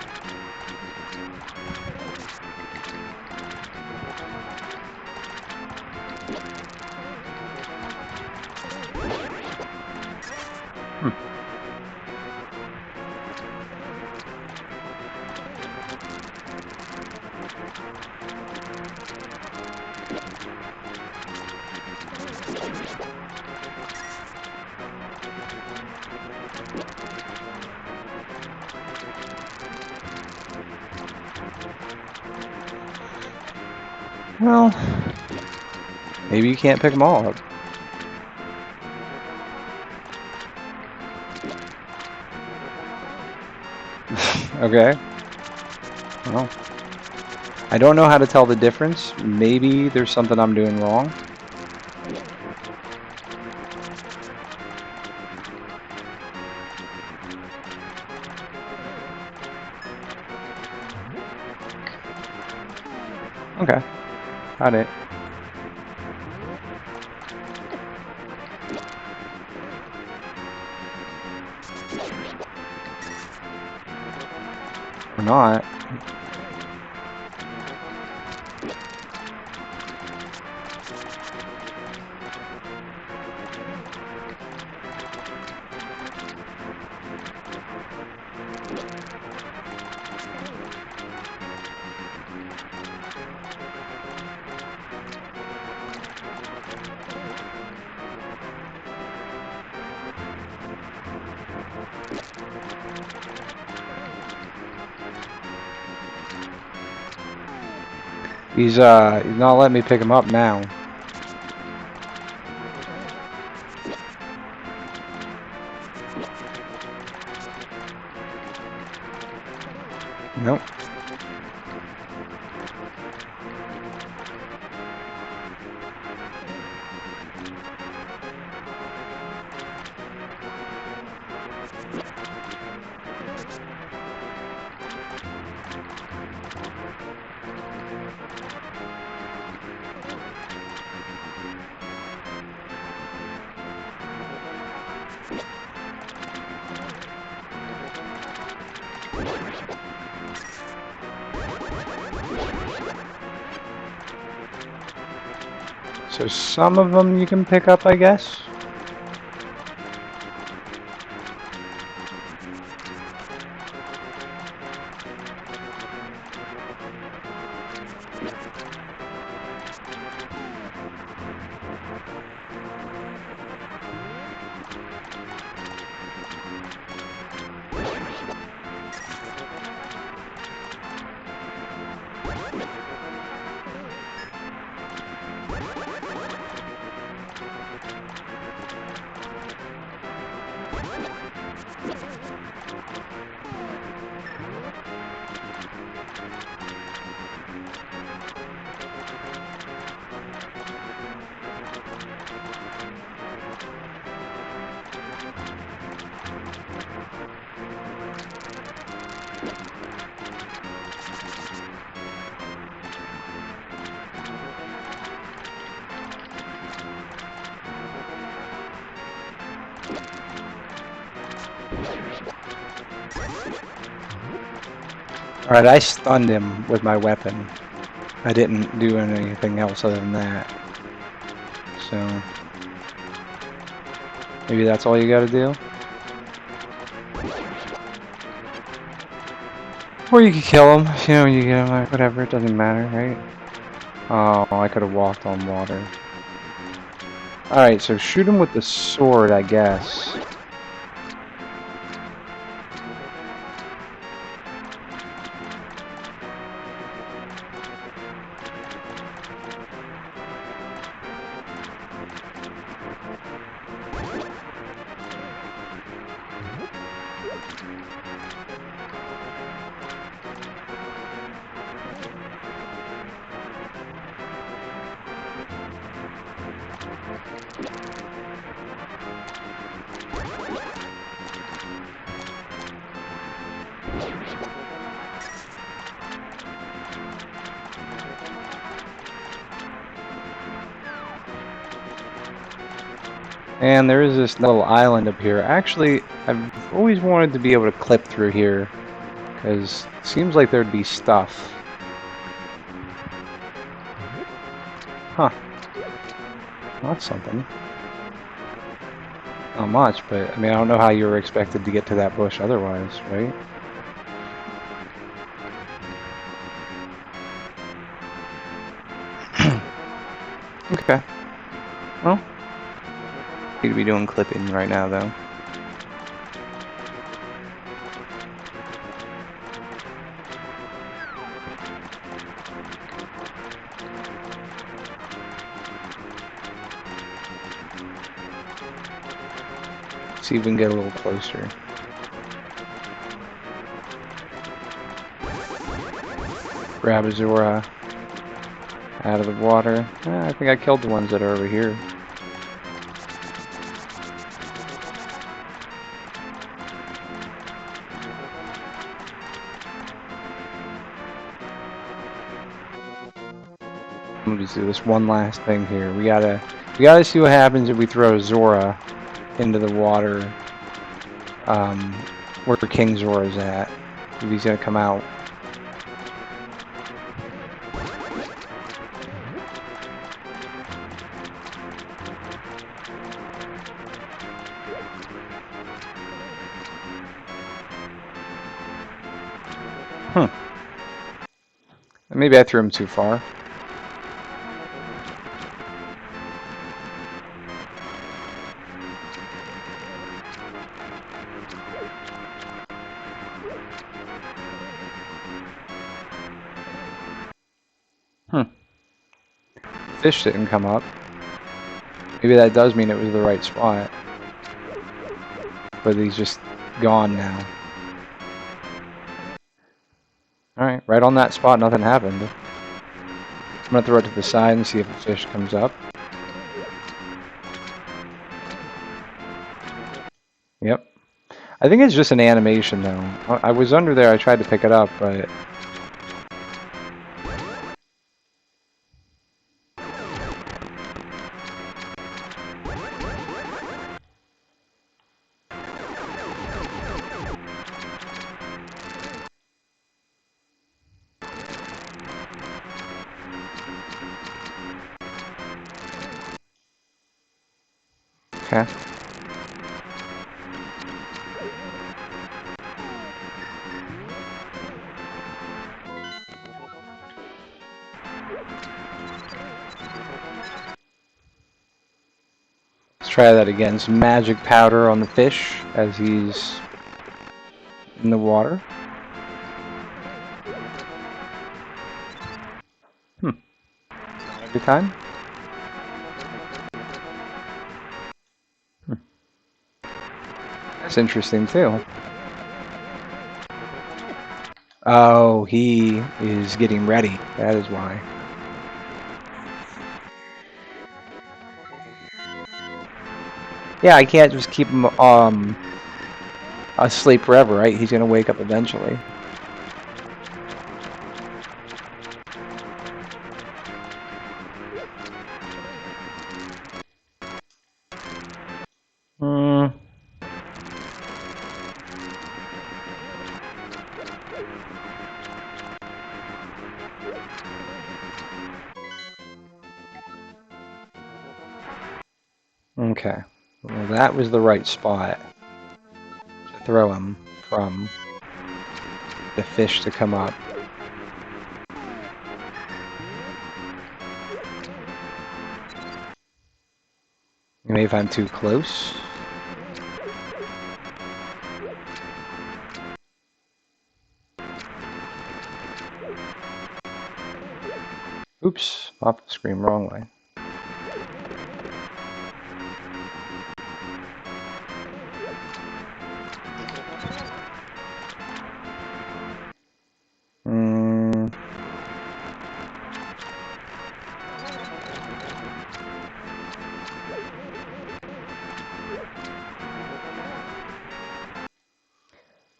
Well, maybe you can't pick them all up. Okay. Well, I don't know how to tell the difference. Maybe there's something I'm doing wrong. Okay. Got it. Or not. He's not letting me pick him up now. Nope. So some of them you can pick up, I guess. Alright, I stunned him with my weapon. I didn't do anything else other than that. So maybe that's all you gotta do? Or you could kill him, you know, you get him, whatever, it doesn't matter, right? Oh, I could have walked on water. Alright, so shoot him with the sword, I guess. And there is this little island up here. Actually, I've always wanted to be able to clip through here, because it seems like there'd be stuff. Huh. Well, that's something. Not much, but I mean, I don't know how you were expected to get to that bush otherwise, right? Okay. Well, need to be doing clipping right now, though. See if we can get a little closer. Grab a Zora out of the water. I think I killed the ones that are over here. Let me just do this one last thing here. We gotta see what happens if we throw Zora into the water, where King Zora's at. If he's gonna come out. Maybe I threw him too far. Fish didn't come up. Maybe that does mean it was the right spot. But he's just gone now. Alright, right on that spot, nothing happened. I'm gonna throw it to the side and see if a fish comes up. Yep. I think it's just an animation, though. I was under there, I tried to pick it up, but... Okay. Let's try that again. Some magic powder on the fish as he's in the water. Every time? That's interesting, too. Oh, he is getting ready. That is why. Yeah, I can't just keep him asleep forever, right? He's gonna wake up eventually. Okay. Well, that was the right spot to throw him from. The fish to come up. Maybe if I'm too close. Oops, off the screen, wrong way.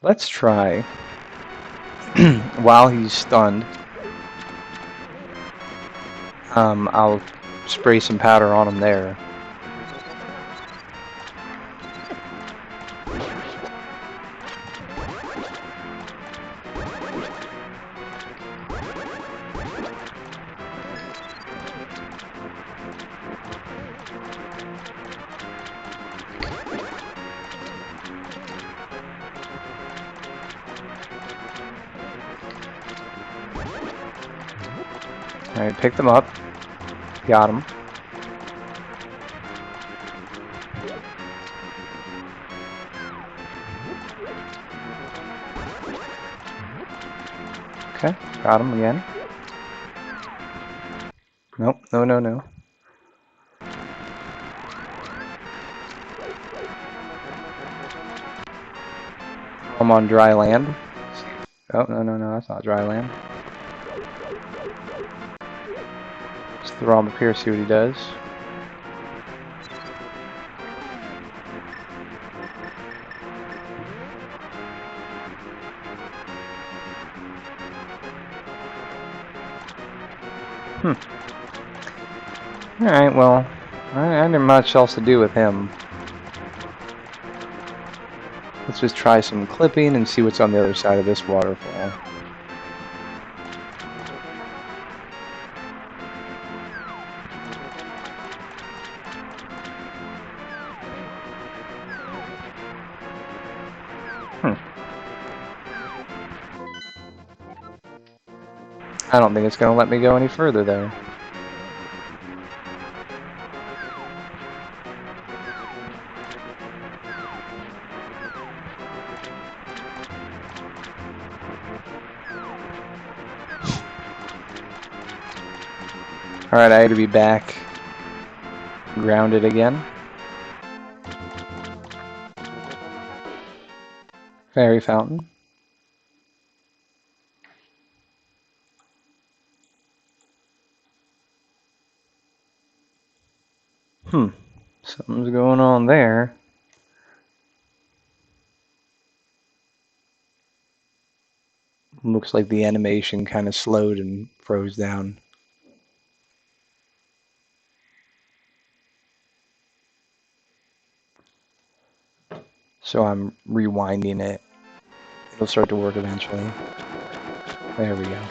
Let's try, while he's stunned, I'll spray some powder on him there. Alright, pick them up. Got him. Okay, got him again. Nope, no. I'm on dry land. Oh, no, that's not dry land. Let's throw him up here, see what he does. Alright, well, I didn't much else to do with him. Let's just try some clipping and see what's on the other side of this waterfall. I don't think it's going to let me go any further there. Alright, I had to be back grounded again. Fairy fountain. Something's going on there. Looks like the animation kind of slowed and froze down. So I'm rewinding it. It'll start to work eventually. There we go.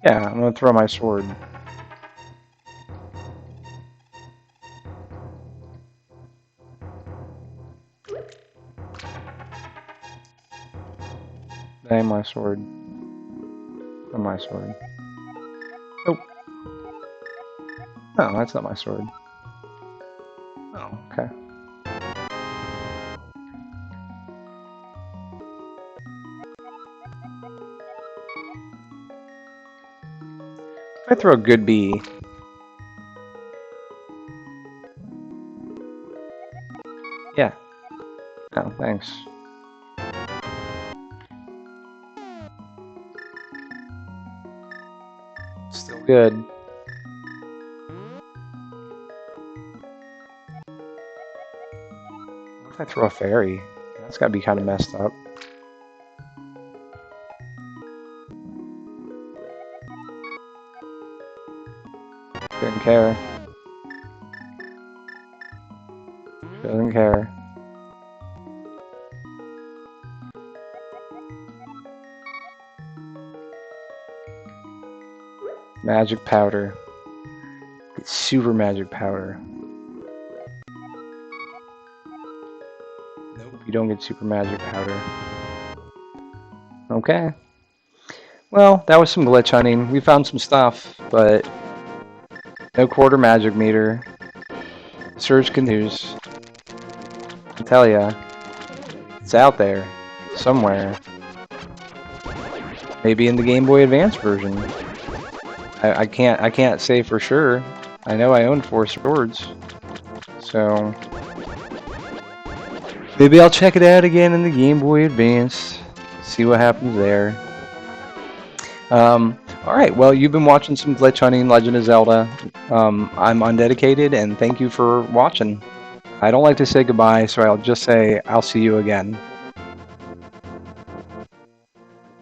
Yeah, I'm gonna throw my sword. Dang, my sword. Or my sword. Oh. No, that's not my sword. Oh, okay. I throw a good bee. Yeah. Oh, thanks. Still good. What if I throw a fairy? That's gotta be kind of messed up. Didn't care. Doesn't care. Magic powder. Get super magic powder. Nope, you don't get super magic powder. Okay. Well, that was some glitch hunting. We found some stuff, but no quarter magic meter. Search continues. I tell ya, it's out there somewhere. Maybe in the Game Boy Advance version. I can't say for sure. I know I own 4 swords, so maybe I'll check it out again in the Game Boy Advance. See what happens there. Alright, well, you've been watching some glitch hunting Legend of Zelda. I'm Undedicated, and thank you for watching. I don't like to say goodbye, so I'll just say I'll see you again.